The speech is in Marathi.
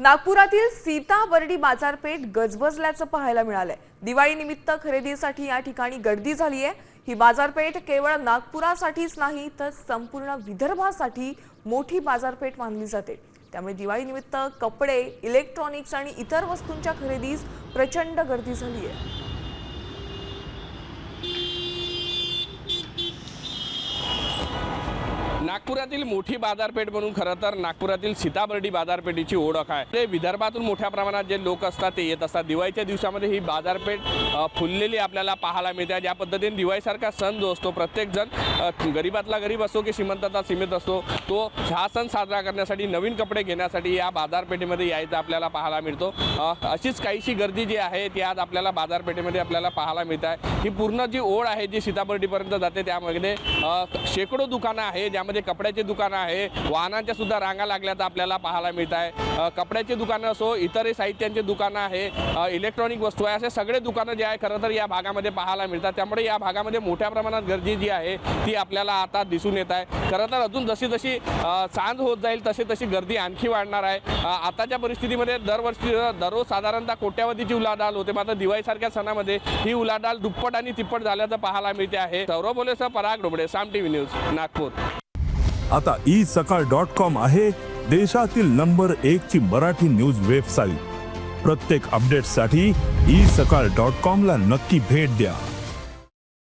नागपुरातील सीताबर्डी बाजारपेठ गजबजल्याचं पाहायला मिळालंय। दिवाळी निमित्त खरेदीसाठी या ठिकाणी गर्दी झाली आहे। ही बाजारपेठ केवळ नागपुरासाठीच नाही तर संपूर्ण विदर्भासाठी मोठी बाजारपेठ मानली जाते। त्यामुळे दिवाळी निमित्त कपडे, इलेक्ट्रॉनिक्स आणि इतर वस्तूंच्या खरेदीस प्रचंड गर्दी झाली आहे। नागपुरातील मोठी बाजारपेठ म्हणून खरं तर नागपुरातील सीताबर्डी बाजारपेठेची ओळख आहे। ते विदर्भातून मोठ्या प्रमाणात जे लोक असतात ते येत असतात। दिवाळीच्या दिवसामध्ये ही बाजारपेठ फुललेली आपल्याला पाहायला मिळते। ज्या पद्धतीने दिवाळीसारखा सण जो असतो, प्रत्येक जण गरीबातला गरीब असो की श्रीमंतातला श्रीमंत असतो, तो हा सण साजरा करण्यासाठी नवीन कपडे घेण्यासाठी या बाजारपेठेमध्ये यायचं आपल्याला पाहायला मिळतो। अशीच काहीशी गर्दी जी आहे ती आज आपल्याला बाजारपेठेमध्ये आपल्याला पाहायला मिळत आहे। ही पूर्ण जी ओळ आहे जी सीताबर्डीपर्यंत जाते, त्यामध्ये शेकडो दुकानं आहे, ज्यामध्ये कपड्याचे दुकानं आहे, वाहनांच्या सुद्धा रांगा लागल्याचं आपल्याला पाहायला मिळत आहे। कपड्याचे दुकानं असो, इतर साहित्यांचे दुकानं आहे, इलेक्ट्रॉनिक वस्तू आहे, असे सगळे दुकानं जे आहे खरं तर या भागामध्ये पाहायला मिळतात। त्यामुळे या भागामध्ये मोठ्या प्रमाणात गर्दी जी आहे ती आपल्याला आता दिसून येत आहे। खरं तर अजून जशी जशी सांज होत जाईल तशी तशी गर्दी आणखी वाढणार आहे। आताच्या परिस्थितीमध्ये दररोज साधारणतः कोट्यावधीची उलाढाल होते, मात्र दिवाळीसारख्या सणामध्ये ही उलाढाल दुप्पट आणि तिप्पट झाल्याचं पाहायला मिळते आहे। सौरभ बोलेसह पराग डोबळे, साम टीव्ही न्यूज, नागपूर। आता isakal.com आहे देशातील नंबर 1 ची मराठी न्यूज वेबसाईट। प्रत्येक अपडेटसाठी isakal.com ला नक्की भेट द्या।